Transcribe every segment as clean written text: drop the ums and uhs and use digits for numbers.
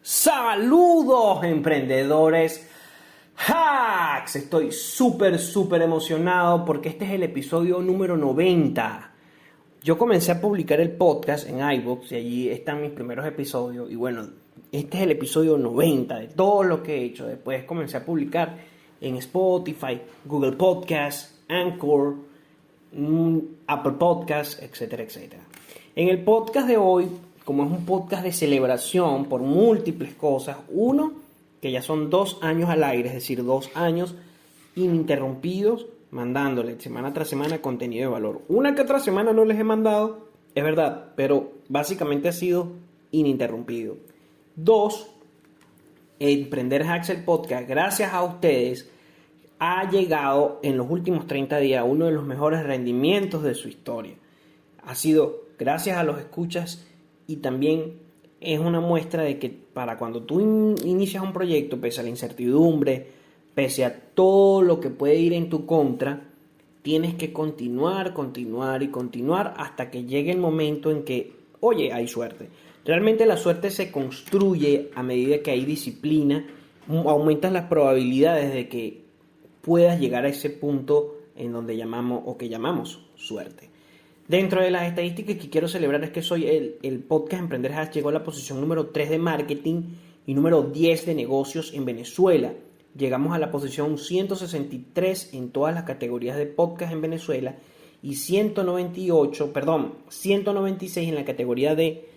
Saludos emprendedores hacks, estoy súper emocionado porque este es el episodio número 90. Yo comencé a publicar el podcast en iVoox y allí están mis primeros episodios y bueno, este es el episodio 90 de todo lo que he hecho. Después comencé a publicar en Spotify, Google Podcasts, Anchor, Apple Podcasts, etcétera. En el podcast de hoy, como es un podcast de celebración por múltiples cosas, uno, que ya son 2 años al aire, es decir, 2 años ininterrumpidos, mandándole semana tras semana contenido de valor. Una que otra semana no les he mandado, es verdad, pero básicamente ha sido ininterrumpido. 2, Emprender Hacks, el podcast, gracias a ustedes, ha llegado en los últimos 30 días a uno de los mejores rendimientos de su historia. Ha sido gracias a los escuchas y también es una muestra de que para cuando tú inicias un proyecto, pese a la incertidumbre, pese a todo lo que puede ir en tu contra, tienes que continuar hasta que llegue el momento en que, oye, hay suerte. Realmente la suerte se construye a medida que hay disciplina, aumentan las probabilidades de que puedas llegar a ese punto en donde llamamos suerte. Dentro de las estadísticas que quiero celebrar es que soy el podcast Emprender Hacks llegó a la posición número 3 de marketing y número 10 de negocios en Venezuela. Llegamos a la posición 163 en todas las categorías de podcast en Venezuela y 196 en la categoría de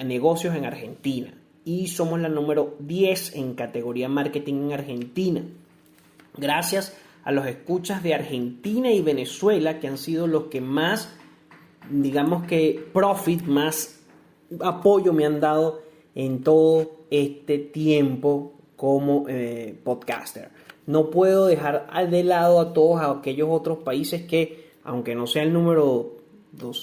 negocios en Argentina. Y somos la número 10 en categoría marketing en Argentina. Gracias a los escuchas de Argentina y Venezuela, que han sido los que más, digamos que más apoyo me han dado en todo este tiempo como podcaster. No puedo dejar de lado a todos aquellos otros países que, aunque no sea el número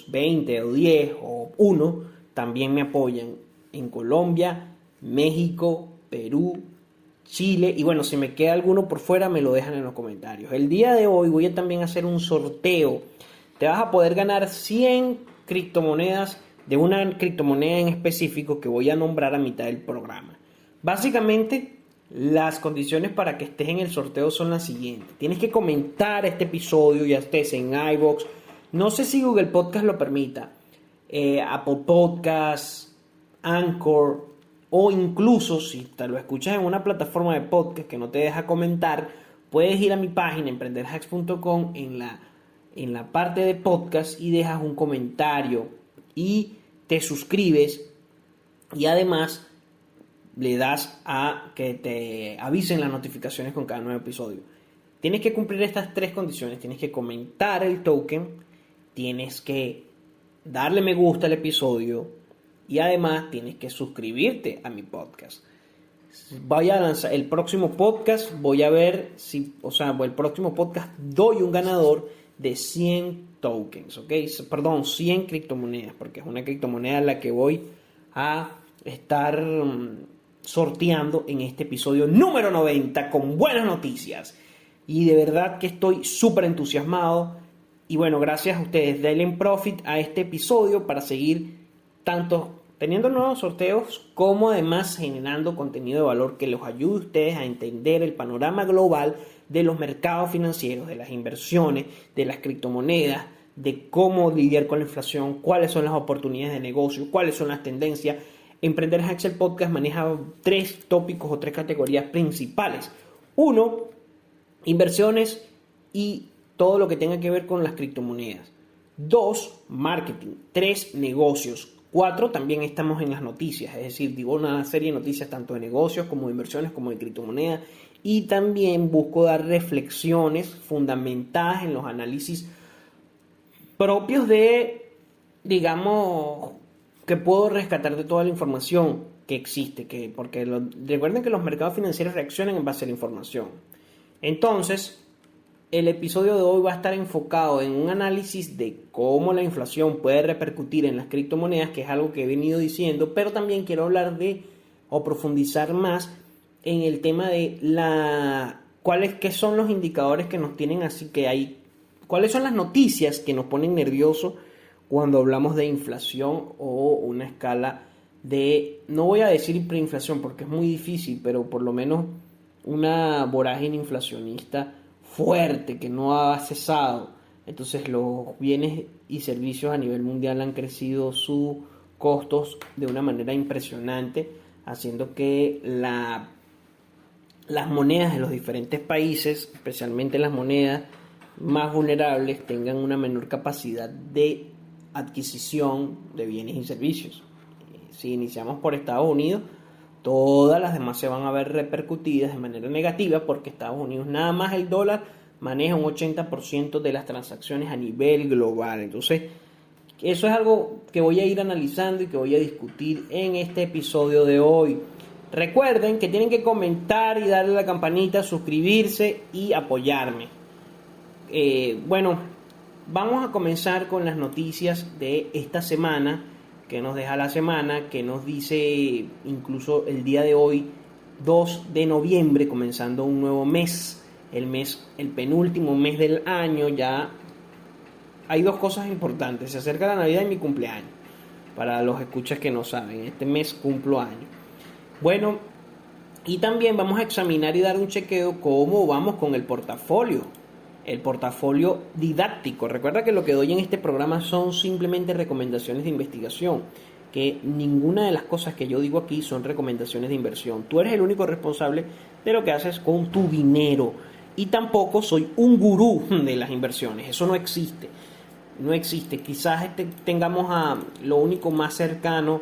20 o 10 o 1, también me apoyan en Colombia, México, Perú, Chile, y bueno, si me queda alguno por fuera me lo dejan en los comentarios. El día de hoy voy a también hacer un sorteo. Te vas a poder ganar 100 criptomonedas de una criptomoneda en específico que voy a nombrar a mitad del programa. Básicamente, las condiciones para que estés en el sorteo son las siguientes. Tienes que comentar este episodio, ya estés en iVoox. No sé si Google Podcast lo permita. Apple Podcasts, Anchor, o incluso si te lo escuchas en una plataforma de podcast que no te deja comentar, puedes ir a mi página emprenderhacks.com en la parte de podcast y dejas un comentario y te suscribes y además le das a que te avisen las notificaciones con cada nuevo episodio. Tienes que cumplir estas 3 condiciones. Tienes que comentar el token, tienes que darle me gusta al episodio y además tienes que suscribirte a mi podcast. Voy a lanzar el próximo podcast, voy a ver si, el próximo podcast doy un ganador de 100 tokens, ¿ok? Perdón, 100 criptomonedas, porque es una criptomoneda la que voy a estar sorteando en este episodio número 90 con buenas noticias. Y de verdad que estoy súper entusiasmado. Y bueno, gracias a ustedes, denle profit a este episodio para seguir tanto teniendo nuevos sorteos como además generando contenido de valor que los ayude a ustedes a entender el panorama global de los mercados financieros, de las inversiones, de las criptomonedas, de cómo lidiar con la inflación, cuáles son las oportunidades de negocio, cuáles son las tendencias. Emprender Hacks, el podcast maneja 3 tópicos o 3 categorías principales. 1, inversiones y todo lo que tenga que ver con las criptomonedas. 2, marketing. 3, negocios. 4, también estamos en las noticias, es decir, digo una serie de noticias tanto de negocios como de inversiones como de criptomonedas, y también busco dar reflexiones fundamentadas en los análisis propios de, digamos, que puedo rescatar de toda la información que existe, porque recuerden que los mercados financieros reaccionan en base a la información. Entonces, el episodio de hoy va a estar enfocado en un análisis de cómo la inflación puede repercutir en las criptomonedas, que es algo que he venido diciendo, pero también quiero hablar o profundizar más en el tema de qué son los indicadores que nos tienen cuáles son las noticias que nos ponen nerviosos cuando hablamos de inflación o una escala de, no voy a decir hiperinflación porque es muy difícil, pero por lo menos una vorágine inflacionista fuerte que no ha cesado. Entonces los bienes y servicios a nivel mundial han crecido sus costos de una manera impresionante, haciendo que las monedas de los diferentes países, especialmente las monedas más vulnerables, tengan una menor capacidad de adquisición de bienes y servicios. Si iniciamos por Estados Unidos, todas las demás se van a ver repercutidas de manera negativa porque Estados Unidos, nada más el dólar, maneja un 80% de las transacciones a nivel global. Entonces, eso es algo que voy a ir analizando y que voy a discutir en este episodio de hoy. Recuerden que tienen que comentar y darle a la campanita, suscribirse y apoyarme. Bueno, vamos a comenzar con las noticias de esta semana, que nos deja la semana, que nos dice incluso el día de hoy, 2 de noviembre, comenzando un nuevo mes, el penúltimo mes del año. Ya hay dos cosas importantes: se acerca la Navidad y mi cumpleaños. Para los escuchas que no saben, este mes cumplo año. Bueno, y también vamos a examinar y dar un chequeo cómo vamos con el portafolio didáctico. Recuerda que lo que doy en este programa son simplemente recomendaciones de investigación, que ninguna de las cosas que yo digo aquí son recomendaciones de inversión. Tú eres el único responsable de lo que haces con tu dinero, y tampoco soy un gurú de las inversiones. Eso no existe. Quizás tengamos lo único más cercano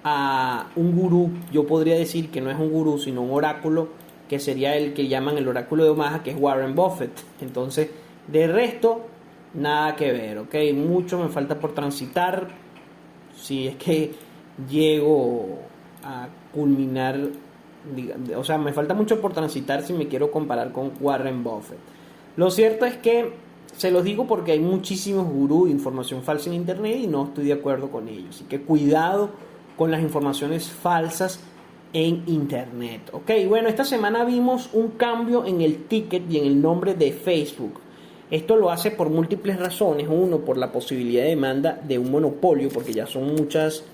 a un gurú, yo podría decir que no es un gurú sino un oráculo, que sería el que llaman el oráculo de Omaha, que es Warren Buffett. Entonces, de resto, nada que ver, ¿ok? Mucho me falta por transitar, si es que llego a culminar, o sea, me falta mucho por transitar si me quiero comparar con Warren Buffett. Lo cierto es que se los digo porque hay muchísimos gurús de información falsa en internet y no estoy de acuerdo con ellos. Así que cuidado con las informaciones falsas en internet. Ok, bueno, esta semana vimos un cambio en el ticket y en el nombre de Facebook. Esto lo hace por múltiples razones. Uno, por la posibilidad de demanda de un monopolio, porque ya son muchas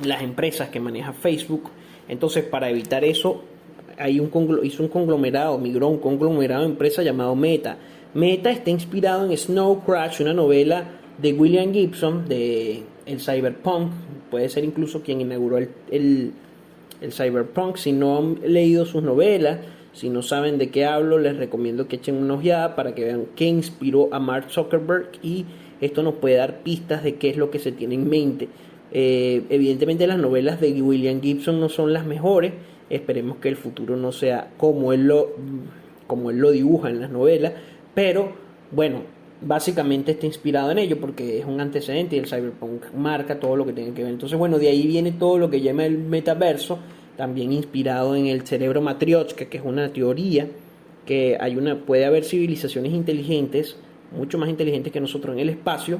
las empresas que maneja Facebook. Entonces, para evitar eso, hizo un conglomerado, migró un conglomerado de empresas llamado Meta. Meta está inspirado en Snow Crash, una novela de William Gibson, de el cyberpunk. Puede ser incluso quien inauguró el cyberpunk. Si no han leído sus novelas, si no saben de qué hablo, les recomiendo que echen una ojeada para que vean qué inspiró a Mark Zuckerberg, y esto nos puede dar pistas de qué es lo que se tiene en mente. Evidentemente las novelas de William Gibson no son las mejores. Esperemos que el futuro no sea como él lo dibuja en las novelas, pero bueno, básicamente está inspirado en ello porque es un antecedente y el cyberpunk marca todo lo que tiene que ver. Entonces, bueno, de ahí viene todo lo que llama el metaverso, también inspirado en el cerebro Matryoshka, que es una teoría que puede haber civilizaciones inteligentes, mucho más inteligentes que nosotros en el espacio,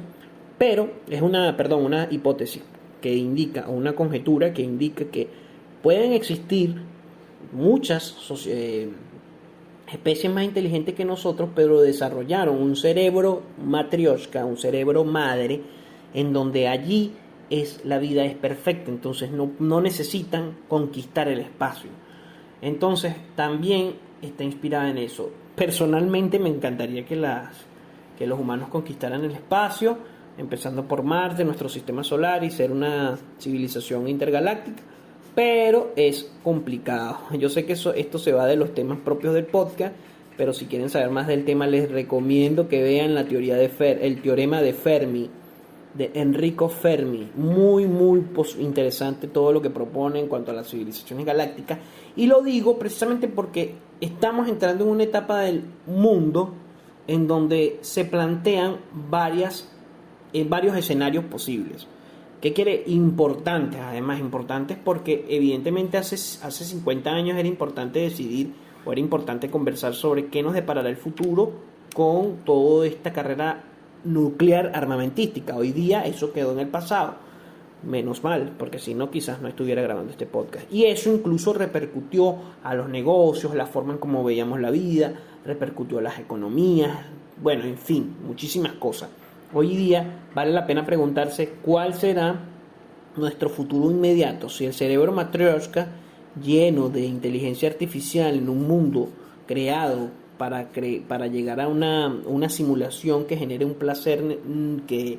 pero es una hipótesis que indica, o una conjetura que indica que pueden existir muchas especies más inteligentes que nosotros, pero desarrollaron un cerebro Matryoshka, un cerebro madre, en donde allí la vida es perfecta. Entonces no necesitan conquistar el espacio. Entonces también está inspirada en eso. Personalmente me encantaría que los humanos conquistaran el espacio, empezando por Marte, nuestro sistema solar, y ser una civilización intergaláctica. Pero es complicado. Yo sé que esto se va de los temas propios del podcast, pero si quieren saber más del tema, les recomiendo que vean la teoría el teorema de Fermi, de Enrico Fermi. Muy interesante todo lo que propone en cuanto a las civilizaciones galácticas. Y lo digo precisamente porque estamos entrando en una etapa del mundo en donde se plantean varios escenarios posibles. ¿Qué quiere? Importantes, además importantes porque evidentemente hace 50 años era importante decidir, o era importante conversar sobre qué nos deparará el futuro con toda esta carrera nuclear armamentística. Hoy día eso quedó en el pasado, menos mal, porque si no quizás no estuviera grabando este podcast. Y eso incluso repercutió a los negocios, la forma en cómo veíamos la vida, repercutió a las economías, bueno, en fin, muchísimas cosas. Hoy día vale la pena preguntarse cuál será nuestro futuro inmediato. Si el cerebro Matryoshka, lleno de inteligencia artificial en un mundo creado para llegar a una simulación que genere un placer que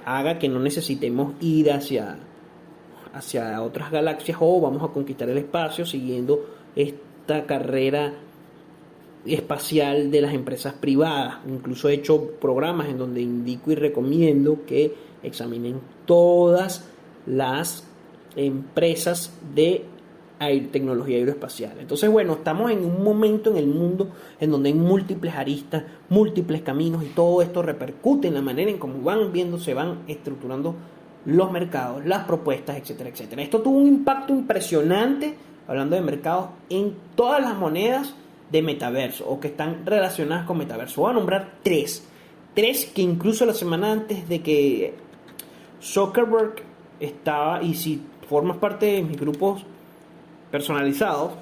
haga que no necesitemos ir hacia otras galaxias o vamos a conquistar el espacio siguiendo esta carrera espacial de las empresas privadas. Incluso he hecho programas en donde indico y recomiendo que examinen todas las empresas de tecnología aeroespacial. Entonces, bueno, estamos en un momento en el mundo en donde hay múltiples aristas, múltiples caminos y todo esto repercute en la manera en cómo se van estructurando los mercados, las propuestas, etcétera, etcétera. Esto tuvo un impacto impresionante, hablando de mercados, en todas las monedas de metaverso o que están relacionadas con metaverso. Voy a nombrar tres que incluso la semana antes de que Zuckerberg estaba, y si formas parte de mis grupos personalizados,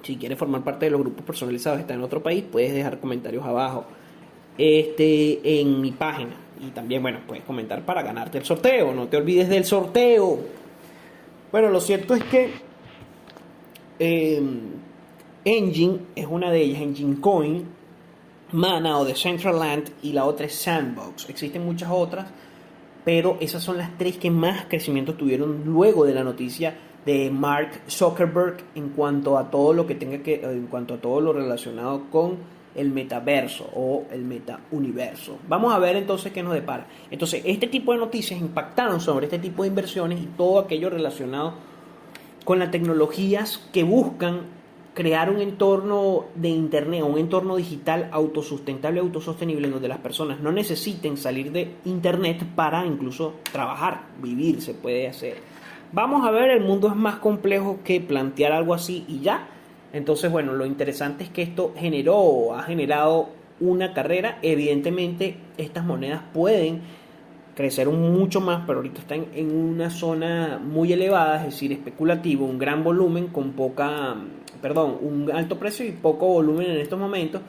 si quieres formar parte de los grupos personalizados, está en otro país, puedes dejar comentarios abajo en mi página, y también, bueno, puedes comentar para ganarte el sorteo. No te olvides del sorteo. Bueno, lo cierto es que Engine es una de ellas, Engine Coin, Mana o Decentraland, y la otra es Sandbox. Existen muchas otras, pero esas son las tres que más crecimiento tuvieron luego de la noticia de Mark Zuckerberg en cuanto a todo lo relacionado con el metaverso o el metauniverso. Vamos a ver entonces qué nos depara. Entonces, este tipo de noticias impactaron sobre este tipo de inversiones y todo aquello relacionado con las tecnologías que buscan crear un entorno de internet, un entorno digital autosustentable, autosostenible, en donde las personas no necesiten salir de internet para incluso trabajar, vivir, se puede hacer. Vamos a ver, el mundo es más complejo que plantear algo así y ya. Entonces, bueno, lo interesante es que esto ha generado una carrera. Evidentemente, estas monedas pueden crecer mucho más, pero ahorita están en una zona muy elevada, es decir, especulativo, un gran volumen con un alto precio y poco volumen en estos momentos,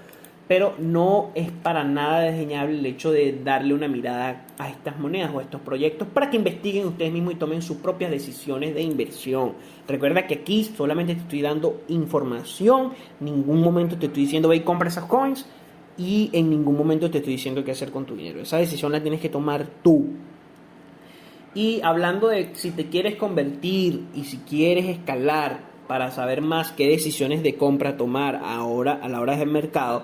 pero no es para nada desdeñable el hecho de darle una mirada a estas monedas o a estos proyectos para que investiguen ustedes mismos y tomen sus propias decisiones de inversión. Recuerda que aquí solamente te estoy dando información, en ningún momento te estoy diciendo ve y compra esas coins, y en ningún momento te estoy diciendo qué hacer con tu dinero. Esa decisión la tienes que tomar tú. Y hablando de si te quieres convertir y si quieres escalar para saber más qué decisiones de compra tomar ahora a la hora del mercado,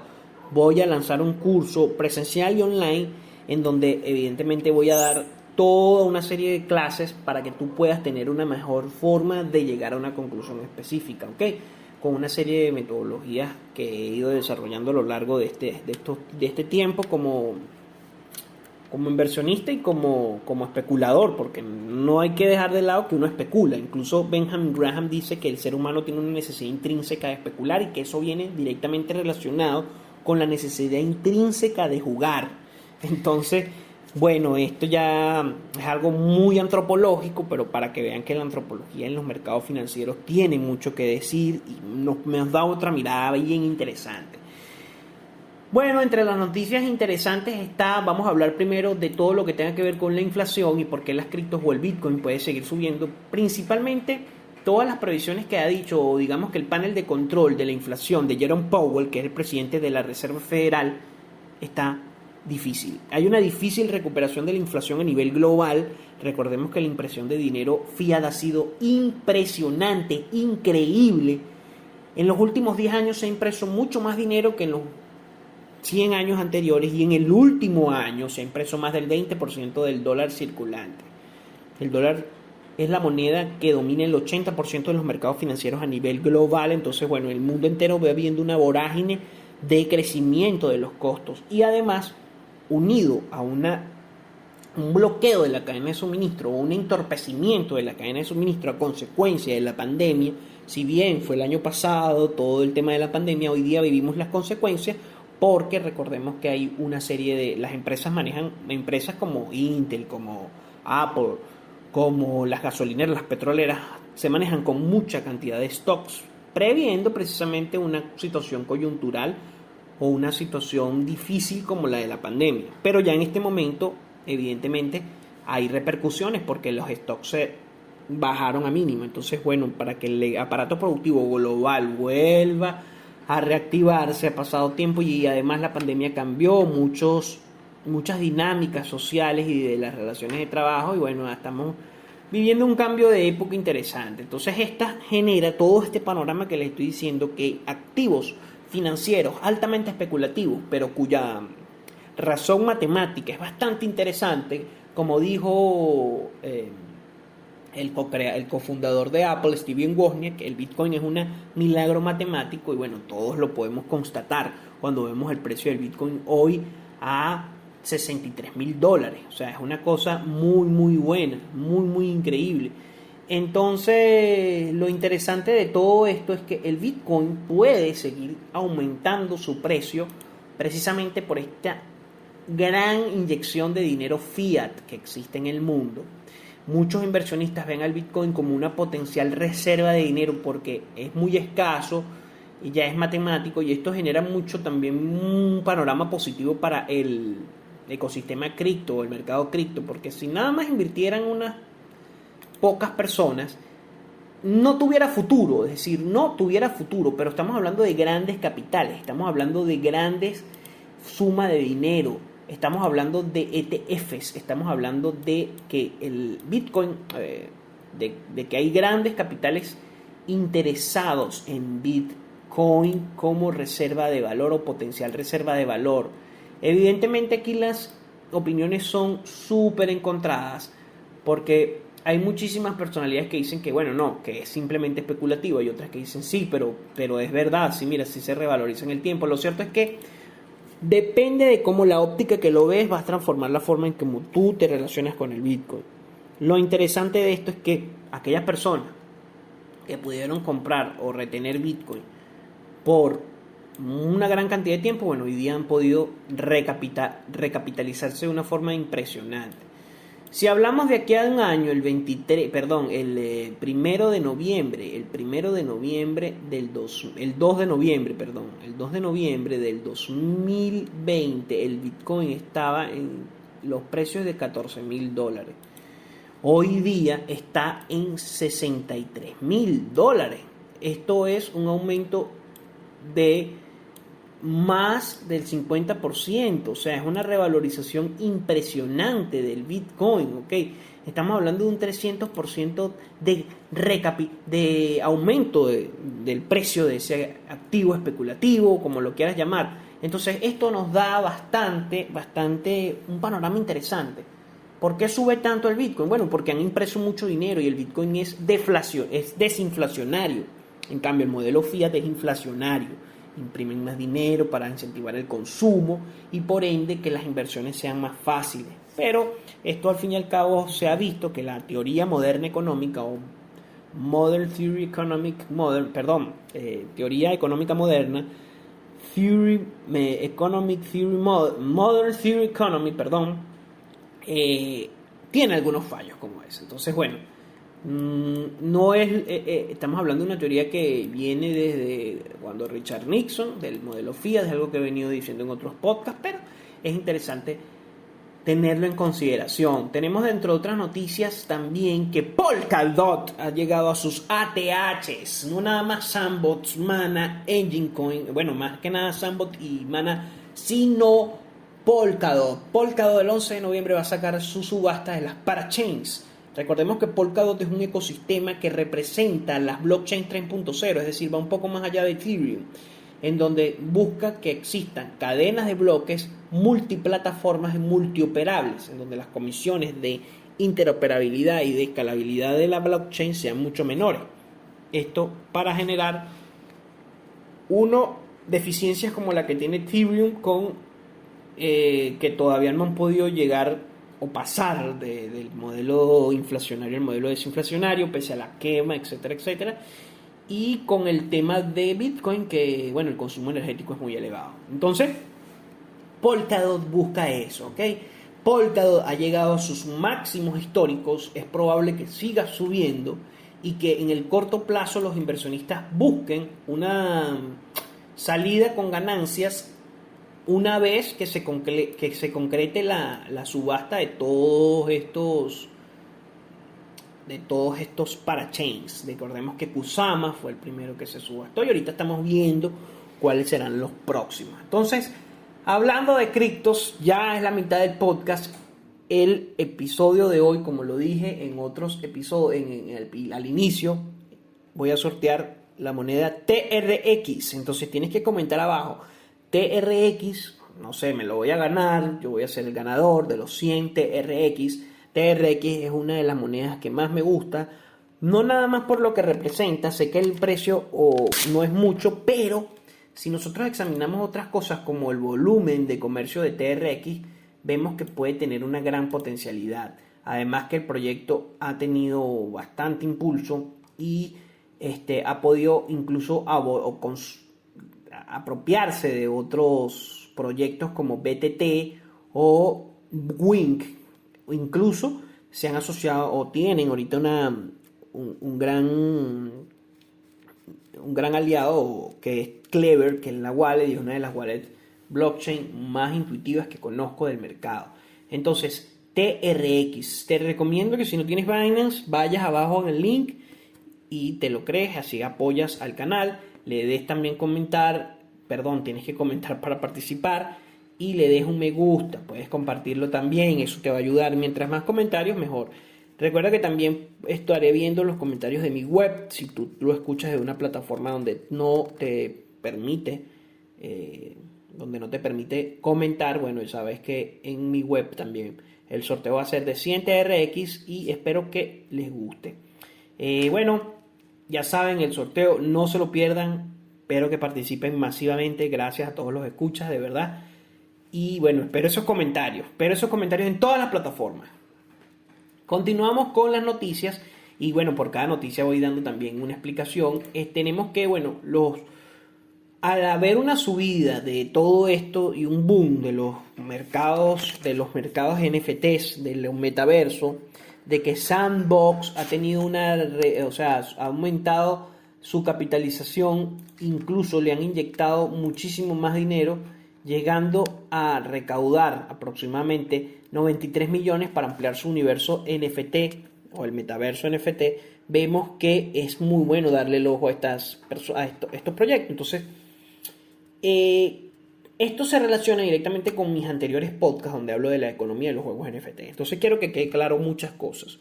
voy a lanzar un curso presencial y online en donde evidentemente voy a dar toda una serie de clases para que tú puedas tener una mejor forma de llegar a una conclusión específica, ¿ok? Con una serie de metodologías que he ido desarrollando a lo largo de este tiempo como inversionista y como especulador, porque no hay que dejar de lado que uno especula. Incluso Benjamin Graham dice que el ser humano tiene una necesidad intrínseca de especular y que eso viene directamente relacionado con la necesidad intrínseca de jugar. Entonces, bueno, esto ya es algo muy antropológico, pero para que vean que la antropología en los mercados financieros tiene mucho que decir y nos da otra mirada bien interesante. Bueno, entre las noticias interesantes vamos a hablar primero de todo lo que tenga que ver con la inflación y por qué las criptos o el Bitcoin puede seguir subiendo. Principalmente todas las previsiones que ha dicho, o digamos que el panel de control de la inflación de Jerome Powell, que es el presidente de la Reserva Federal, está difícil. Hay una difícil recuperación de la inflación a nivel global. Recordemos que la impresión de dinero fiat ha sido impresionante, increíble. En los últimos 10 años se ha impreso mucho más dinero que en los 100 años anteriores, y en el último año se ha impreso más del 20% del dólar circulante. El dólar es la moneda que domina el 80% de los mercados financieros a nivel global. Entonces, bueno, el mundo entero va viendo una vorágine de crecimiento de los costos y además unido a un bloqueo de la cadena de suministro o un entorpecimiento de la cadena de suministro a consecuencia de la pandemia. Si bien fue el año pasado todo el tema de la pandemia, hoy día vivimos las consecuencias, porque recordemos que hay una serie de... Las empresas manejan, empresas como Intel, como Apple, como las gasolineras, las petroleras, se manejan con mucha cantidad de stocks, previendo precisamente una situación coyuntural o una situación difícil como la de la pandemia. Pero ya en este momento, evidentemente, hay repercusiones porque los stocks se bajaron a mínimo. Entonces, bueno, para que el aparato productivo global vuelva a reactivarse, ha pasado tiempo y además la pandemia cambió muchas dinámicas sociales y de las relaciones de trabajo y bueno, estamos viviendo un cambio de época interesante. Entonces esta genera todo este panorama que les estoy diciendo, que activos financieros altamente especulativos, pero cuya razón matemática es bastante interesante, como dijo el cofundador de Apple, Steven Wozniak, el Bitcoin es un milagro matemático y bueno, todos lo podemos constatar cuando vemos el precio del Bitcoin hoy a $63,000. O sea, es una cosa muy, muy buena, muy, muy increíble. Entonces, lo interesante de todo esto es que el Bitcoin puede seguir aumentando su precio precisamente por esta gran inyección de dinero fiat que existe en el mundo. Muchos inversionistas ven al Bitcoin como una potencial reserva de dinero porque es muy escaso y ya es matemático, y esto genera mucho también un panorama positivo para el ecosistema cripto o el mercado cripto, porque si nada más invirtieran unas pocas personas, no tuviera futuro, es decir, no tuviera futuro, pero estamos hablando de grandes capitales, estamos hablando de grandes sumas de dinero, estamos hablando de ETFs, estamos hablando de que el Bitcoin, de que hay grandes capitales interesados en Bitcoin como reserva de valor o potencial reserva de valor. Evidentemente aquí las opiniones son súper encontradas porque hay muchísimas personalidades que dicen que bueno, no, que es simplemente especulativo, y otras que dicen sí, pero es verdad, sí, mira, sí se revaloriza en el tiempo. Lo cierto es que depende de cómo la óptica que lo ves va a transformar la forma en que tú te relacionas con el Bitcoin. Lo interesante de esto es que aquellas personas que pudieron comprar o retener Bitcoin por una gran cantidad de tiempo, bueno, hoy día han podido recapitalizarse de una forma impresionante. Si hablamos de aquí a un año, el 2 de noviembre del 2020, el Bitcoin estaba en los precios de $14,000. Hoy día está en $63,000. Esto es un aumento de más del 50%, o sea, es una revalorización impresionante del Bitcoin, ¿ok? Estamos hablando de un 300% de aumento del precio de ese activo especulativo, como lo quieras llamar. Entonces, esto nos da bastante, un panorama interesante. ¿Por qué sube tanto el Bitcoin? Bueno, porque han impreso mucho dinero y el Bitcoin es desinflacionario. En cambio, el modelo fiat es inflacionario. Imprimen más dinero para incentivar el consumo y por ende que las inversiones sean más fáciles. Pero esto al fin y al cabo se ha visto que la teoría moderna económica o teoría económica moderna, modern theory economy, tiene algunos fallos como ese. Entonces, bueno, no es, estamos hablando de una teoría que viene desde cuando Richard Nixon, del modelo fiat, es algo que he venido diciendo en otros podcasts, pero es interesante tenerlo en consideración. Tenemos, dentro de otras noticias, también que Polkadot ha llegado a sus ATHs, no nada más Sandbox, Mana, Engine Coin, bueno, más que nada Sandbox y Mana, sino Polkadot. Polkadot el 11 de noviembre va a sacar su subasta de las parachains. Recordemos que Polkadot es un ecosistema que representa las blockchain 3.0, es decir, va un poco más allá de Ethereum, en donde busca que existan cadenas de bloques multiplataformas y multioperables, en donde las comisiones de interoperabilidad y de escalabilidad de la blockchain sean mucho menores. Esto para generar deficiencias como la que tiene Ethereum que todavía no han podido llegar o pasar del modelo inflacionario al modelo desinflacionario, pese a la quema, etcétera, etcétera. Y con el tema de Bitcoin, que bueno, el consumo energético es muy elevado. Entonces, Polkadot busca eso, ¿ok? Polkadot ha llegado a sus máximos históricos, es probable que siga subiendo y que en el corto plazo los inversionistas busquen una salida con ganancias una vez que se concrete la subasta de todos estos parachains. Recordemos que Kusama fue el primero que se subastó y ahorita estamos viendo cuáles serán los próximos. Entonces, hablando de criptos, ya es la mitad del podcast. El episodio de hoy, como lo dije en otros episodios, al inicio, voy a sortear la moneda TRX. Entonces tienes que comentar abajo TRX, no sé, me lo voy a ganar, yo voy a ser el ganador de los 100 TRX. TRX es una de las monedas que más me gusta, no nada más por lo que representa, sé que el precio no es mucho, pero si nosotros examinamos otras cosas como el volumen de comercio de TRX, vemos que puede tener una gran potencialidad. Además que el proyecto ha tenido bastante impulso y ha podido incluso apropiarse de otros proyectos como BTT o Wink. Incluso se han asociado o tienen ahorita un gran aliado que es Clever, que es la wallet y es una de las wallets blockchain más intuitivas que conozco del mercado. Entonces, TRX, te recomiendo que si no tienes Binance, vayas abajo en el link y te lo crees, así apoyas al canal, le des también tienes que comentar para participar y le des un me gusta, puedes compartirlo también, eso te va a ayudar, mientras más comentarios mejor. Recuerda que también estaré viendo los comentarios de mi web, si tú lo escuchas de una plataforma donde no te permite comentar, bueno, ya sabes que en mi web también el sorteo va a ser de 100 TRX y espero que les guste. Bueno, ya saben, el sorteo no se lo pierdan, espero que participen masivamente, gracias a todos los escuchas, de verdad. Y bueno, espero esos comentarios en todas las plataformas. Continuamos con las noticias y bueno, por cada noticia voy dando también una explicación. Tenemos que, bueno, al haber una subida de todo esto y un boom de los mercados NFTs, del metaverso, de que Sandbox ha tenido ha aumentado su capitalización, incluso le han inyectado muchísimo más dinero, llegando a recaudar aproximadamente 93 millones para ampliar su universo NFT o el metaverso NFT. Vemos que es muy bueno darle el ojo a estos proyectos. Entonces, esto se relaciona directamente con mis anteriores podcasts donde hablo de la economía de los juegos NFT. Entonces quiero que quede claro muchas cosas.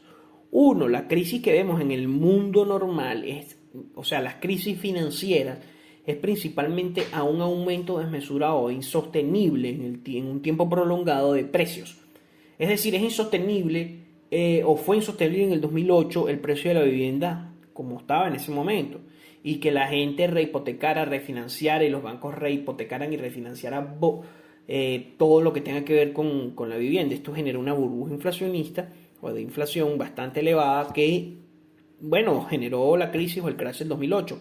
Uno, la crisis que vemos en el mundo normal, las crisis financieras, es principalmente a un aumento desmesurado e insostenible en un tiempo prolongado de precios. Es decir, es insostenible o fue insostenible en el 2008 el precio de la vivienda como estaba en ese momento, y que la gente rehipotecara, refinanciara y los bancos rehipotecaran y refinanciaran todo lo que tenga que ver con la vivienda. Esto generó una burbuja inflacionista o de inflación bastante elevada que, bueno, generó la crisis o el crash del 2008.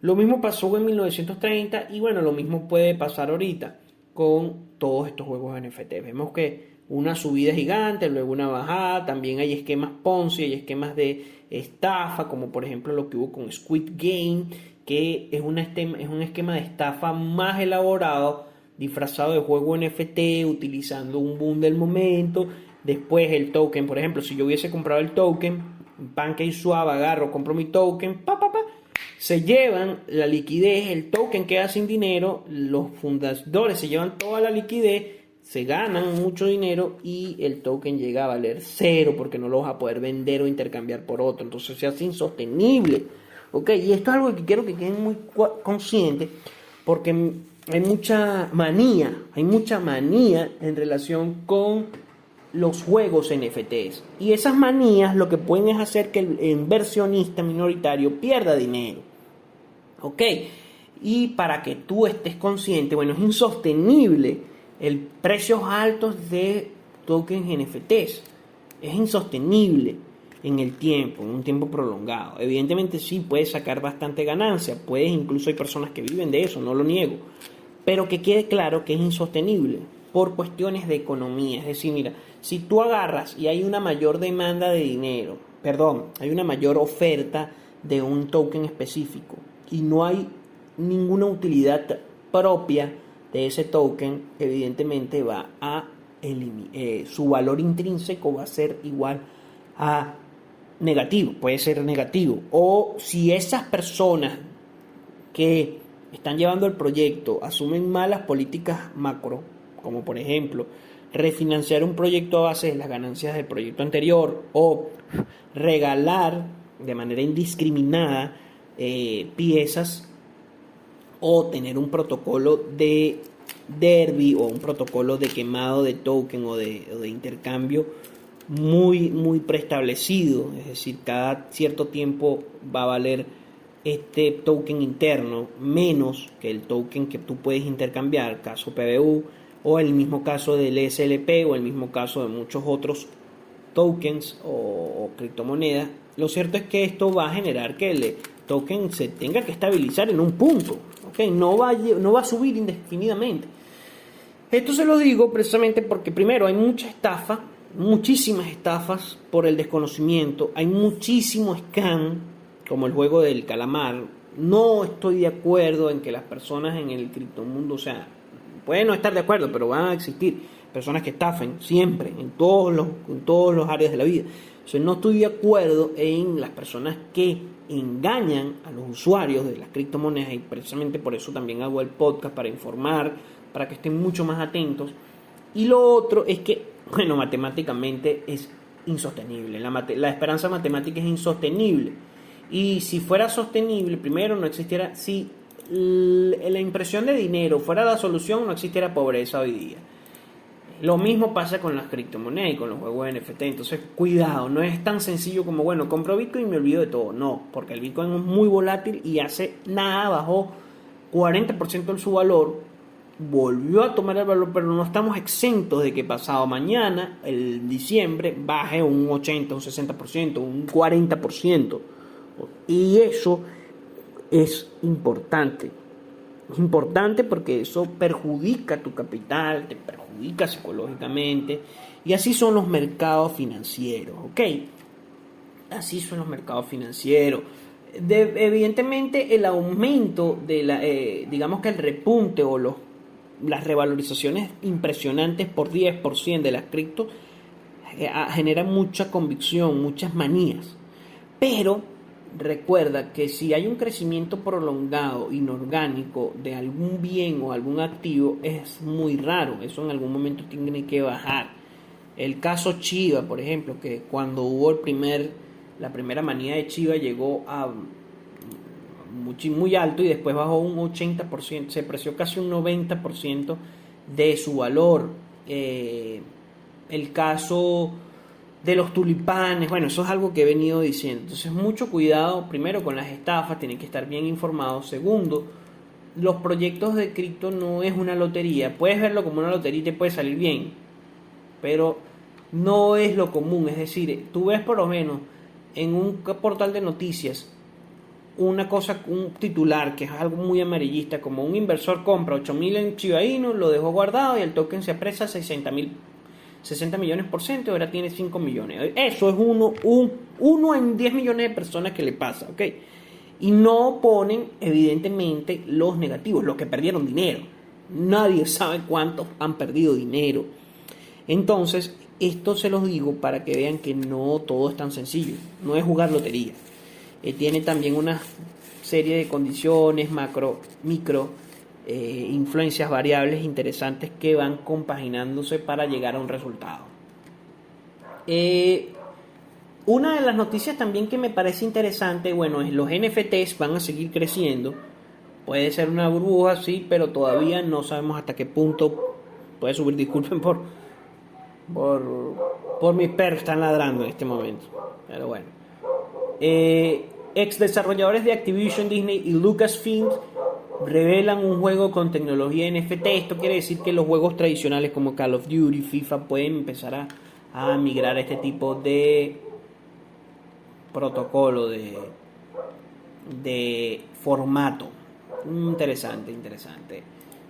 Lo mismo pasó en 1930 y bueno, lo mismo puede pasar ahorita con todos estos juegos NFT. Vemos que una subida gigante, luego una bajada, también hay esquemas Ponzi, hay esquemas de estafa, como por ejemplo lo que hubo con Squid Game, que es un esquema de estafa más elaborado, disfrazado de juego NFT, utilizando un boom del momento. Después el token, por ejemplo, si yo hubiese comprado el token, PancakeSwap, agarro, compro mi token, se llevan la liquidez, el token queda sin dinero, los fundadores se llevan toda la liquidez, se ganan mucho dinero y el token llega a valer cero porque no lo vas a poder vender o intercambiar por otro. Entonces se hace insostenible. ¿Ok? Y esto es algo que quiero que queden muy conscientes porque hay mucha manía en relación con los juegos NFTs. Y esas manías lo que pueden es hacer que el inversionista minoritario pierda dinero. ¿Ok? Y para que tú estés consciente, bueno, es insostenible el precios altos de tokens NFTs. Es insostenible en el tiempo, en un tiempo prolongado. Evidentemente sí puedes sacar bastante ganancia, incluso hay personas que viven de eso, no lo niego. Pero que quede claro que es insostenible por cuestiones de economía. Es decir, mira, si tú agarras y hay una mayor demanda de dinero, hay una mayor oferta de un token específico y no hay ninguna utilidad propia de ese token, evidentemente va a su valor intrínseco va a ser igual a negativo, puede ser negativo. O si esas personas que están llevando el proyecto asumen malas políticas macro, como por ejemplo refinanciar un proyecto a base de las ganancias del proyecto anterior o regalar de manera indiscriminada piezas, o tener un protocolo de derby o un protocolo de quemado de token o de intercambio muy preestablecido, es decir, cada cierto tiempo va a valer este token interno menos que el token que tú puedes intercambiar, caso PBU, o el mismo caso del SLP, o el mismo caso de muchos otros tokens o criptomonedas. Lo cierto es que esto va a generar que el token se tenga que estabilizar en un punto, ¿okay? No va a subir indefinidamente. Esto se lo digo precisamente porque primero hay mucha estafa, muchísimas estafas por el desconocimiento, hay muchísimo scam, como el juego del calamar. No estoy de acuerdo en que las personas en el criptomundo, o sea, pueden no estar de acuerdo, pero van a existir personas que estafen siempre, en todos los áreas de la vida. O sea, no estoy de acuerdo en las personas que engañan a los usuarios de las criptomonedas, y precisamente por eso también hago el podcast, para informar, para que estén mucho más atentos. Y lo otro es que, bueno, matemáticamente es insostenible. La esperanza matemática es insostenible. Y si fuera sostenible, primero no existiera, si la impresión de dinero fuera la solución, no existiera pobreza hoy día. Lo mismo pasa con las criptomonedas y con los juegos de NFT. Entonces, cuidado, no es tan sencillo como, bueno, compro Bitcoin y me olvido de todo. No, porque el Bitcoin es muy volátil y hace nada bajó 40% de su valor, volvió a tomar el valor, pero no estamos exentos de que pasado mañana, el diciembre, baje un 80, un 60%, un 40%. Y eso es importante. Es importante porque eso perjudica tu capital, te perjudica psicológicamente. Y así son los mercados financieros, ¿ok? Así son los mercados financieros. Evidentemente el aumento de digamos que el repunte o las revalorizaciones impresionantes por 10% de las cripto generan mucha convicción, muchas manías. Pero recuerda que si hay un crecimiento prolongado, inorgánico, de algún bien o algún activo, es muy raro. Eso en algún momento tiene que bajar. El caso Chiva, por ejemplo, que cuando hubo la primera manía de Chiva, llegó a muy alto y después bajó un 80%, se preció casi un 90% de su valor. El caso de los tulipanes, bueno, eso es algo que he venido diciendo. Entonces, mucho cuidado, primero, con las estafas, tienen que estar bien informados. Segundo, los proyectos de cripto no es una lotería. Puedes verlo como una lotería y te puede salir bien, pero no es lo común. Es decir, tú ves por lo menos en un portal de noticias una cosa, un titular que es algo muy amarillista, como un inversor compra 8.000 en Chiba Inu, lo dejó guardado y el token se aprecia 60 millones por ciento, ahora tiene 5 millones. Eso es uno en 10 millones de personas que le pasa, ¿ok? Y no ponen, evidentemente, los negativos, los que perdieron dinero. Nadie sabe cuántos han perdido dinero. Entonces, esto se los digo para que vean que no todo es tan sencillo. No es jugar lotería. Tiene también una serie de condiciones micro, influencias variables interesantes que van compaginándose para llegar a un resultado. Una de las noticias también que me parece interesante, bueno, es los NFTs van a seguir creciendo. Puede ser una burbuja, sí, pero todavía no sabemos hasta qué punto puede subir. Disculpen por mis perros, están ladrando en este momento, pero bueno. Ex desarrolladores de Activision, Disney y Lucasfilm revelan un juego con tecnología NFT. Esto quiere decir que los juegos tradicionales como Call of Duty, FIFA pueden empezar a migrar a este tipo de protocolo, de formato. Interesante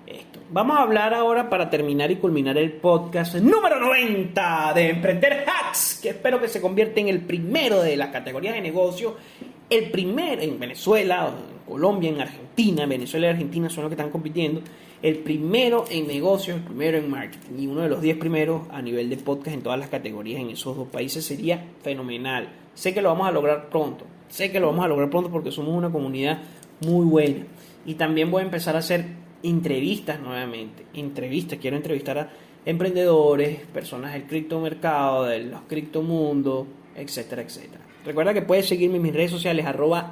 esto. Vamos a hablar ahora, para terminar y culminar el podcast número 90 de Emprender Hacks, que espero que se convierta en el primero de las categorías de negocio, el primer en Venezuela, Colombia, en Argentina, Venezuela y Argentina son los que están compitiendo. El primero en negocios, el primero en marketing y uno de los 10 primeros a nivel de podcast en todas las categorías en esos dos países sería fenomenal. Sé que lo vamos a lograr pronto, porque somos una comunidad muy buena. Y también voy a empezar a hacer entrevistas nuevamente. Quiero entrevistar a emprendedores, personas del criptomercado, de los criptomundos, etcétera, etcétera. Recuerda que puedes seguirme en mis redes sociales,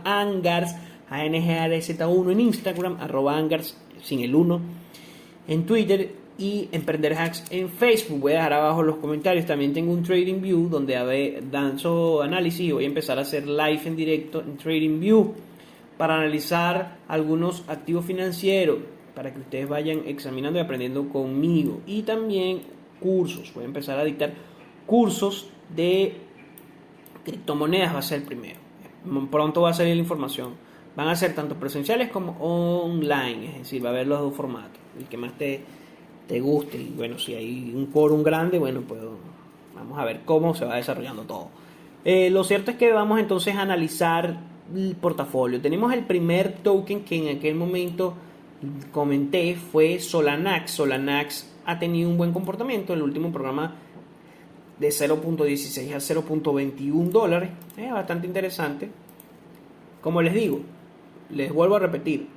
@angars, ANGARZ1 en Instagram, @angars sin el 1 en Twitter y Emprender Hacks en Facebook. Voy a dejar abajo los comentarios. También tengo un Trading View donde danzo análisis y voy a empezar a hacer live en directo en Trading View para analizar algunos activos financieros, para que ustedes vayan examinando y aprendiendo conmigo. Y también cursos. Voy a empezar a dictar cursos de criptomonedas, va a ser el primero. Pronto va a salir la información. Van a ser tanto presenciales como online, es decir, va a haber los dos formatos, el que más te guste. Y bueno, si hay un quórum grande, bueno, pues vamos a ver cómo se va desarrollando todo. Lo cierto es que vamos entonces a analizar el portafolio. Tenemos el primer token que en aquel momento comenté, fue Solanax. Solanax ha tenido un buen comportamiento en el último programa de 0.16 a 0.21 dólares. Bastante interesante. Como les digo, les vuelvo a repetir,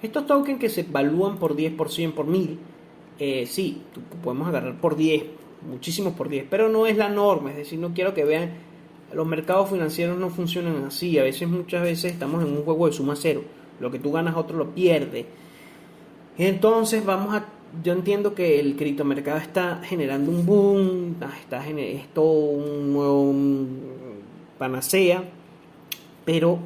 estos tokens que se evalúan por 10, por 100, por 1000, sí, podemos agarrar por 10, muchísimos por 10, pero no es la norma. Es decir, no quiero que vean, los mercados financieros no funcionan así. Muchas veces estamos en un juego de suma cero. Lo que tú ganas, otro lo pierde. Entonces yo entiendo que el criptomercado está generando un boom, es todo un nuevo panacea, pero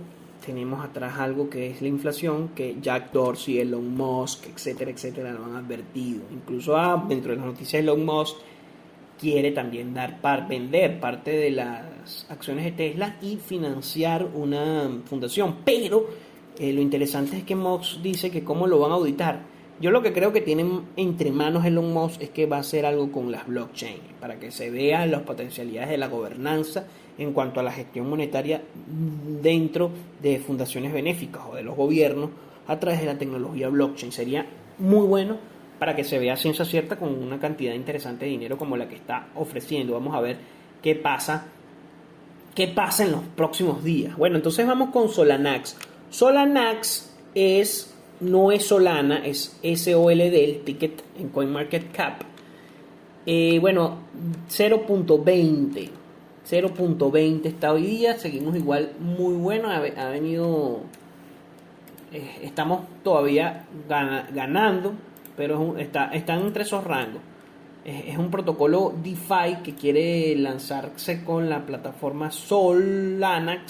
tenemos atrás algo que es la inflación, que Jack Dorsey, Elon Musk, etcétera, etcétera, lo han advertido. Incluso dentro de las noticias, Elon Musk quiere también vender parte de las acciones de Tesla y financiar una fundación. Pero lo interesante es que Musk dice que cómo lo van a auditar. Yo lo que creo que tienen entre manos Elon Musk es que va a hacer algo con las blockchain, para que se vean las potencialidades de la gobernanza en cuanto a la gestión monetaria dentro de fundaciones benéficas o de los gobiernos a través de la tecnología blockchain. Sería muy bueno para que se vea a ciencia cierta con una cantidad interesante de dinero como la que está ofreciendo. Vamos a ver qué pasa en los próximos días. Bueno, entonces vamos con Solanax. Solanax no es Solana, es SOLD, el ticket en CoinMarketCap. Bueno, 0.20 está hoy día. Seguimos igual, muy bueno. Ha venido, estamos todavía ganando, pero están entre esos rangos. Es un protocolo DeFi que quiere lanzarse con la plataforma Solana,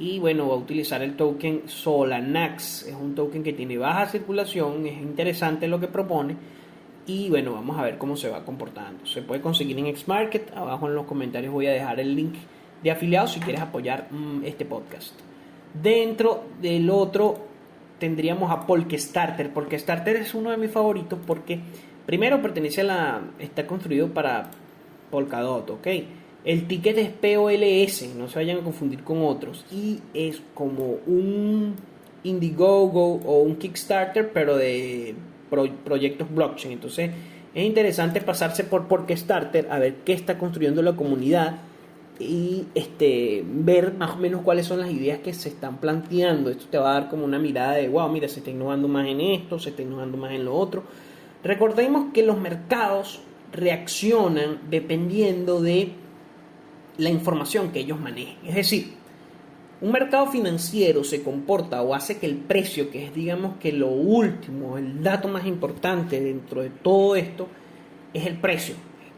y bueno, va a utilizar el token Solanax. Es un token que tiene baja circulación, es interesante lo que propone. Y bueno, vamos a ver cómo se va comportando. Se puede conseguir en Xmarket. Abajo en los comentarios voy a dejar el link de afiliados si quieres apoyar este podcast. Dentro del otro tendríamos a Polkastarter. Polkastarter es uno de mis favoritos porque primero está construido para Polkadot, ¿ok? El ticket es POLS, no se vayan a confundir con otros. Y es como un Indiegogo o un Kickstarter, pero de proyectos blockchain. Entonces es interesante pasarse por Polkastarter a ver qué está construyendo la comunidad y ver más o menos cuáles son las ideas que se están planteando. Esto te va a dar como una mirada de wow, mira, se está innovando más en esto, se está innovando más en lo otro. Recordemos que los mercados reaccionan dependiendo de la información que ellos manejen. Es decir, un mercado financiero se comporta o hace que el precio, que es digamos que lo último, el dato más importante dentro de todo esto, es el precio,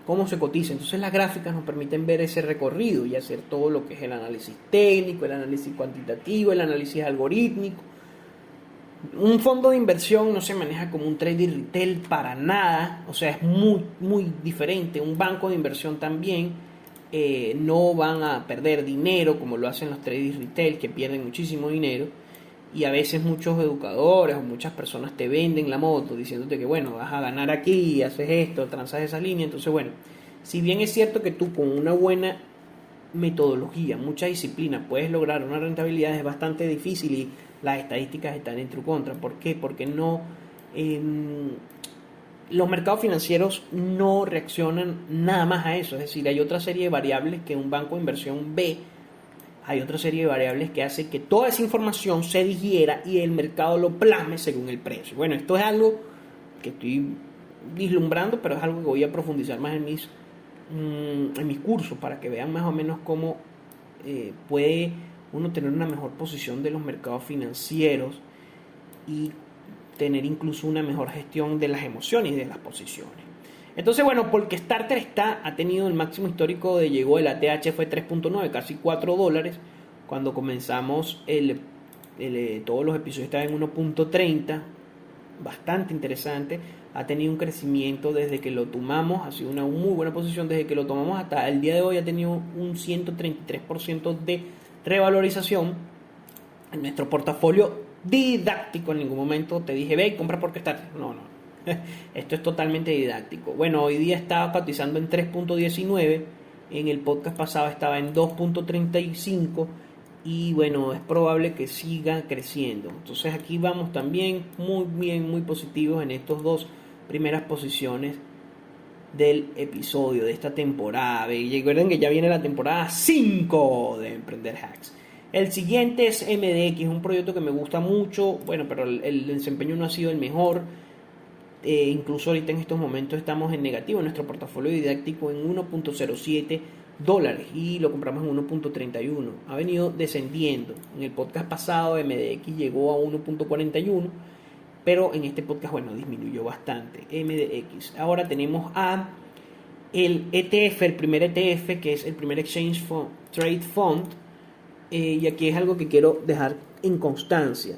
cómo se cotiza. Entonces las gráficas nos permiten ver ese recorrido y hacer todo lo que es el análisis técnico, el análisis cuantitativo, el análisis algorítmico. Un fondo de inversión no se maneja como un trader retail para nada, o sea, es muy, muy diferente. Un banco de inversión también. No van a perder dinero como lo hacen los traders retail, que pierden muchísimo dinero, y a veces muchos educadores o muchas personas te venden la moto diciéndote que bueno, vas a ganar aquí, haces esto, transas esa línea. Entonces bueno, si bien es cierto que tú con una buena metodología, mucha disciplina, puedes lograr una rentabilidad. Es bastante difícil y las estadísticas están en tu contra. ¿Por qué? Porque los mercados financieros no reaccionan nada más a eso. Es decir, hay otra serie de variables que un banco de inversión ve. Hay otra serie de variables que hace que toda esa información se digiera y el mercado lo plasme según el precio. Bueno, esto es algo que estoy vislumbrando, pero es algo que voy a profundizar más en mis cursos, para que vean más o menos cómo puede uno tener una mejor posición de los mercados financieros y tener incluso una mejor gestión de las emociones y de las posiciones. Entonces, bueno, porque Starter ha tenido el máximo histórico llegó el ATH, fue 3.9, casi $4. Cuando comenzamos todos los episodios estaban en 1.30, bastante interesante. Ha tenido un crecimiento desde que lo tomamos, ha sido una muy buena posición desde que lo tomamos hasta el día de hoy. Ha tenido un 133% de revalorización. En nuestro portafolio didáctico, en ningún momento te dije, ve y compra porque Starter. No. Esto es totalmente didáctico. Bueno, hoy día estaba cotizando en 3.19. En el podcast pasado estaba en 2.35. Y bueno, es probable que siga creciendo. Entonces aquí vamos también muy bien, muy positivos en estos dos primeras posiciones del episodio de esta temporada. Y recuerden que ya viene la temporada 5 de Emprender Hacks. El siguiente es MDX, un proyecto que me gusta mucho, bueno, pero el desempeño no ha sido el mejor. Incluso ahorita en estos momentos estamos en negativo en nuestro portafolio didáctico en $1.07 y lo compramos en 1.31. Ha venido descendiendo. En el podcast pasado MDX llegó a 1.41, pero en este podcast, bueno, disminuyó bastante MDX. Ahora tenemos a el ETF, el primer ETF, que es el primer Exchange Trade Fund, y aquí es algo que quiero dejar en constancia.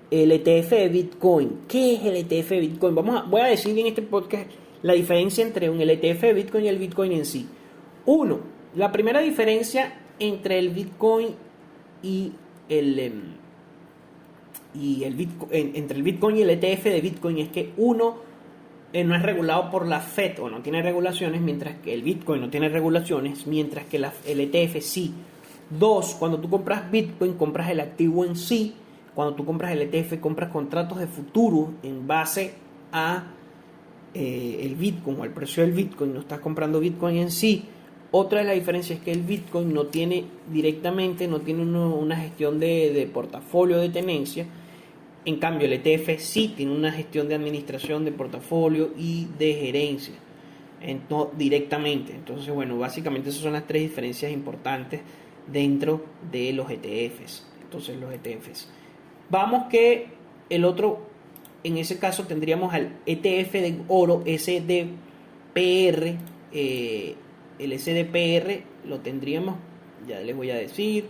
El ETF de Bitcoin. ¿Qué es el ETF de Bitcoin? Voy a decir en este podcast la diferencia entre el ETF de Bitcoin y el Bitcoin en sí. La primera diferencia entre el Bitcoin y entre el Bitcoin y el ETF de Bitcoin es que uno no es regulado por la Fed o no tiene regulaciones, mientras que el Bitcoin no tiene regulaciones, mientras que el ETF sí. 2, cuando tú compras Bitcoin, compras el activo en sí. Cuando tú compras el ETF, compras contratos de futuro en base a el Bitcoin o al precio del Bitcoin. No estás comprando Bitcoin en sí. Otra de las diferencias es que el Bitcoin no tiene una gestión de portafolio de tenencia. En cambio, el ETF sí tiene una gestión de administración de portafolio y de gerencia, no directamente. Entonces, bueno, básicamente esas son las tres diferencias importantes dentro de los ETFs. Entonces, los ETFs. Vamos que el otro, en ese caso tendríamos al ETF de oro SDPR. El SDPR lo tendríamos, ya les voy a decir,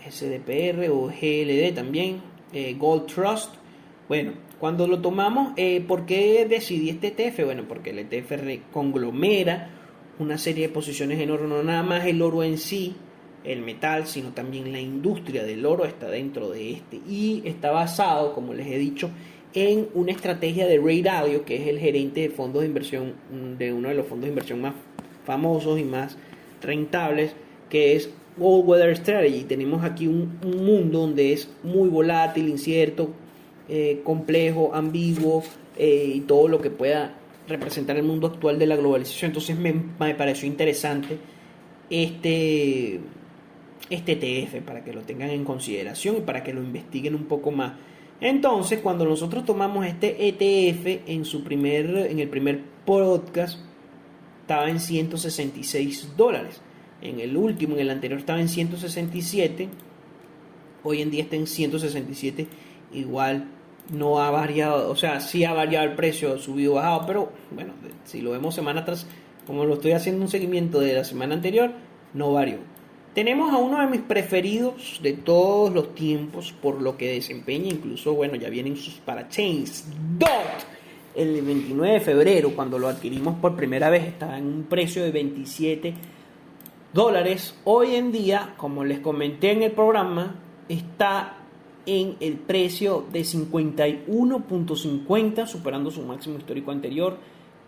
SDPR o GLD también, Gold Trust. Bueno, cuando lo tomamos, ¿por qué decidí este ETF? Bueno, porque el ETF conglomera una serie de posiciones en oro, no nada más el oro en sí, el metal, sino también la industria del oro está dentro de este, y está basado, como les he dicho, en una estrategia de Ray Dalio, que es el gerente de fondos de inversión de uno de los fondos de inversión más famosos y más rentables, que es All Weather Strategy. Tenemos aquí un mundo donde es muy volátil, incierto, complejo, ambiguo, y todo lo que pueda representar el mundo actual de la globalización. Entonces me pareció interesante este ETF, para que lo tengan en consideración y para que lo investiguen un poco más. Entonces, cuando nosotros tomamos este ETF en el primer podcast, estaba en $166. En el anterior estaba en 167. Hoy en día está en 167. Igual no ha variado, o sea, sí ha variado el precio, subido o bajado, pero bueno, si lo vemos semana atrás, como lo estoy haciendo un seguimiento de la semana anterior, no varió. Tenemos a uno de mis preferidos de todos los tiempos por lo que desempeña, incluso, bueno, ya vienen sus parachains. DOT, el 29 de febrero, cuando lo adquirimos por primera vez, estaba en un precio de $27. Hoy en día, como les comenté en el programa, está en el precio de 51.50, superando su máximo histórico anterior,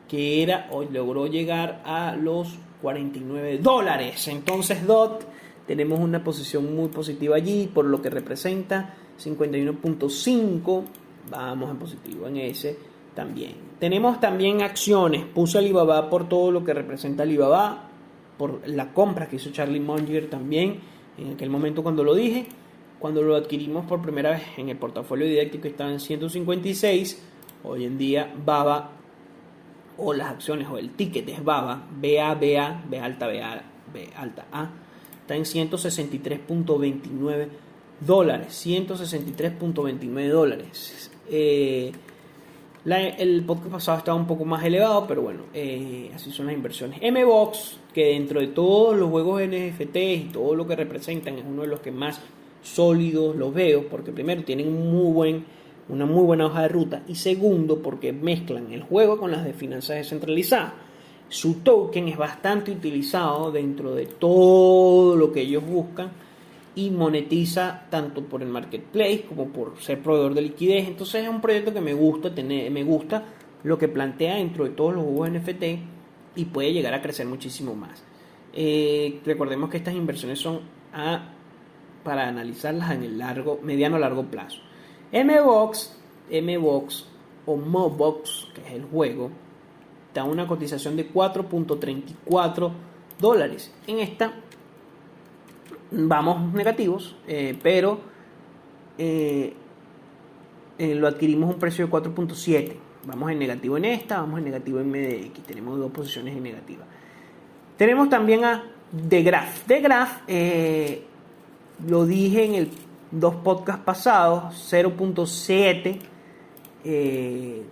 que era, hoy logró llegar a los $49. Entonces DOT tenemos una posición muy positiva allí, por lo que representa 51.5. Vamos en positivo en ese también. Tenemos también acciones. Puse Alibaba por todo lo que representa Alibaba, por la compra que hizo Charlie Munger también, en aquel momento cuando lo dije. Cuando lo adquirimos por primera vez en el portafolio didáctico estaba en 156. Hoy en día BABA, o las acciones, o el ticket es BABA, B alta A, está en $163.29. $163.29. El podcast pasado estaba un poco más elevado, pero bueno, así son las inversiones. MBox, que dentro de todos los juegos NFT y todo lo que representan, es uno de los que más sólidos los veo, porque primero tienen una muy buena hoja de ruta, y segundo porque mezclan el juego con las de finanzas descentralizadas. Su token es bastante utilizado dentro de todo lo que ellos buscan y monetiza tanto por el marketplace como por ser proveedor de liquidez. Entonces es un proyecto que me gusta lo que plantea dentro de todos los juegos NFT, y puede llegar a crecer muchísimo más. Recordemos que estas inversiones son para analizarlas en el mediano largo plazo. MBox o Mobox, que es el juego, da una cotización de $4.34. En esta vamos negativos, pero lo adquirimos a un precio de 4.7. Vamos en negativo en esta, vamos en negativo en MDX. Tenemos dos posiciones en negativa. Tenemos también a The Graph. The Graph, lo dije en el 2 podcasts pasados, 0.7.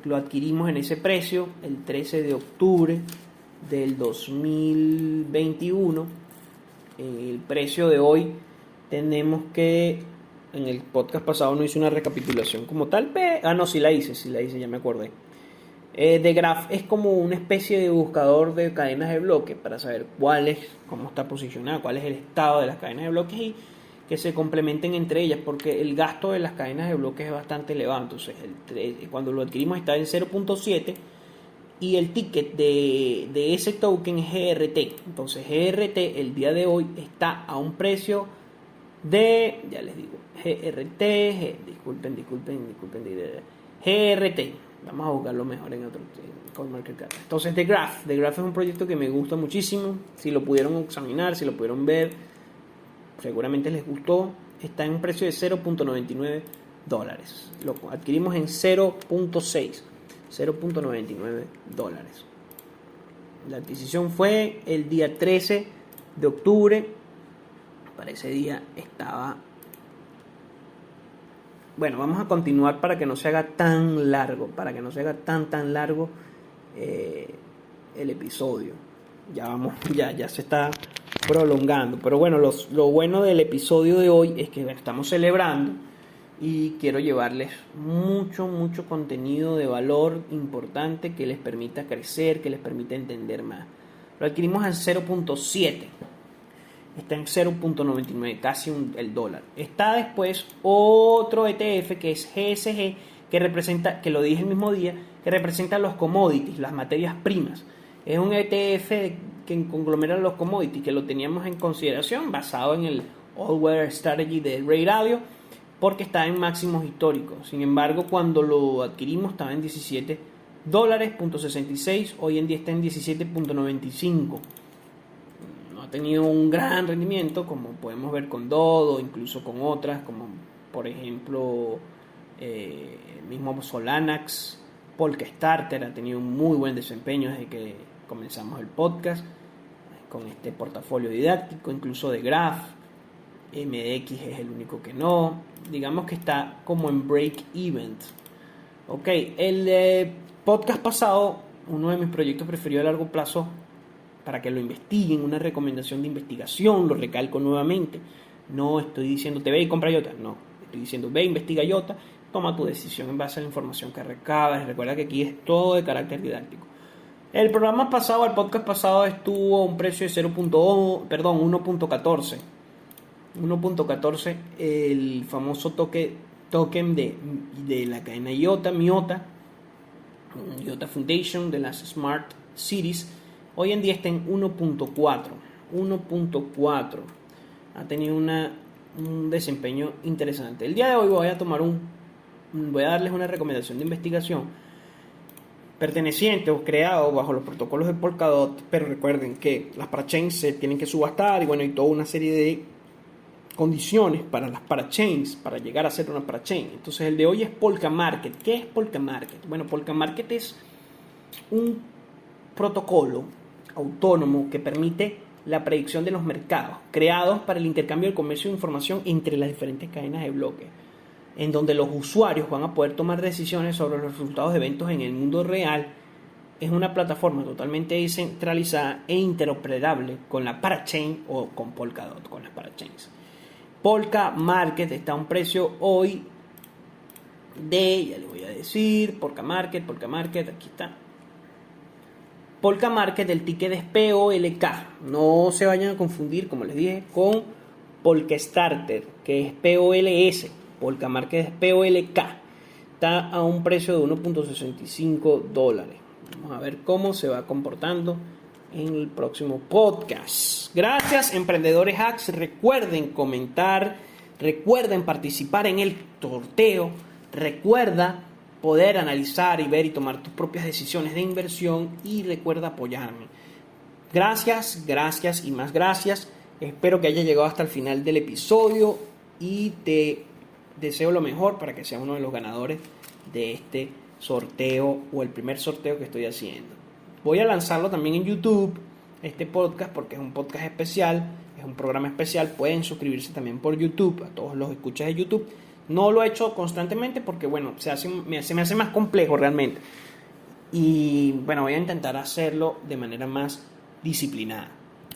Lo adquirimos en ese precio el 13 de octubre del 2021. El precio de hoy, tenemos que, en el podcast pasado no hice una recapitulación como tal, sí la hice, ya me acordé. The Graph es como una especie de buscador de cadenas de bloques para saber cómo está posicionada, cuál es el estado de las cadenas de bloques, y que se complementen entre ellas, porque el gasto de las cadenas de bloques es bastante elevado. Entonces cuando lo adquirimos está en 0.7, y el ticket de ese token es GRT. Entonces GRT el día de hoy está a un precio de, ya les digo, disculpen, GRT, vamos a buscarlo mejor en otro CoinMarketCap. Entonces The Graph es un proyecto que me gusta muchísimo. Si lo pudieron examinar, si lo pudieron ver, seguramente les gustó. Está en un precio de $0.99. Lo adquirimos en 0.99 dólares. La adquisición fue el día 13 de octubre. Para ese día estaba... Bueno, vamos a continuar para que no se haga tan largo, tan largo el episodio. Ya se está prolongando. Pero bueno, lo bueno del episodio de hoy es que estamos celebrando, y quiero llevarles mucho contenido de valor importante que les permita crecer, que les permita entender más. Lo adquirimos en 0.7. Está en 0.99, casi el dólar. Está después otro ETF que es GSG, que representa, que lo dije el mismo día, que representa los commodities, las materias primas. Es un ETF que conglomera los commodities, que lo teníamos en consideración basado en el All Weather Strategy de Ray Dalio, porque está en máximos históricos. Sin embargo, cuando lo adquirimos estaba en $17.66, hoy en día está en 17.95. No ha tenido un gran rendimiento, como podemos ver con Dodo, incluso con otras, como por ejemplo el mismo Solanax. Polkastarter ha tenido un muy buen desempeño desde que comenzamos el podcast, con este portafolio didáctico, incluso de Graph. MDX es el único que no, digamos que está como en break even. Ok, el podcast pasado, uno de mis proyectos preferidos a largo plazo, para que lo investiguen, una recomendación de investigación, lo recalco nuevamente. No estoy diciéndote ve y compra IOTA, no, estoy diciendo ve, investiga IOTA, toma tu decisión en base a la información que recabas. Recuerda que aquí es todo de carácter didáctico. El podcast pasado estuvo a un precio de 1.14. 1.14, el famoso token de la cadena IOTA, MIOTA Foundation, de las Smart Cities, Hoy en día está en 1.4. Ha tenido un desempeño interesante. El día de hoy voy a darles una recomendación de investigación perteneciente o creado bajo los protocolos de Polkadot, pero recuerden que las parachains se tienen que subastar y hay toda una serie de condiciones para las parachains para llegar a ser una parachain. Entonces el de hoy es Polkamarket. ¿Qué es Polkamarket? Bueno, Polkamarket es un protocolo autónomo que permite la predicción de los mercados, creados para el intercambio del comercio de información entre las diferentes cadenas de bloques, en donde los usuarios van a poder tomar decisiones sobre los resultados de eventos en el mundo real. Es una plataforma totalmente descentralizada e interoperable con la parachain o con Polkadot, con las parachains. Polkamarket está a un precio hoy ya les voy a decir, Polkamarket, aquí está. Polkamarket, el ticket es POLK. No se vayan a confundir, como les dije, con Polkastarter, que es POLS. Polkamarket es POLK. Está a un precio de $1.65. Vamos a ver cómo se va comportando en el próximo podcast. Gracias, emprendedores hacks. Recuerden comentar, recuerden participar en el sorteo, recuerda poder analizar y ver y tomar tus propias decisiones de inversión y recuerda apoyarme. Gracias y más gracias. Espero que haya llegado hasta el final del episodio y te deseo lo mejor para que sea uno de los ganadores de este sorteo o el primer sorteo que estoy haciendo. Voy a lanzarlo también en YouTube, este podcast, porque es un podcast especial, es un programa especial. Pueden suscribirse también por YouTube, a todos los escuchas de YouTube. No lo he hecho constantemente porque, se me hace más complejo realmente. Y, voy a intentar hacerlo de manera más disciplinada.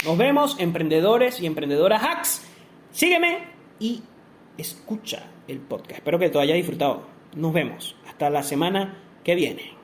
Nos vemos, emprendedores y emprendedoras hacks. Sígueme y escucha el podcast. Espero que te haya disfrutado. Nos vemos. Hasta la semana que viene.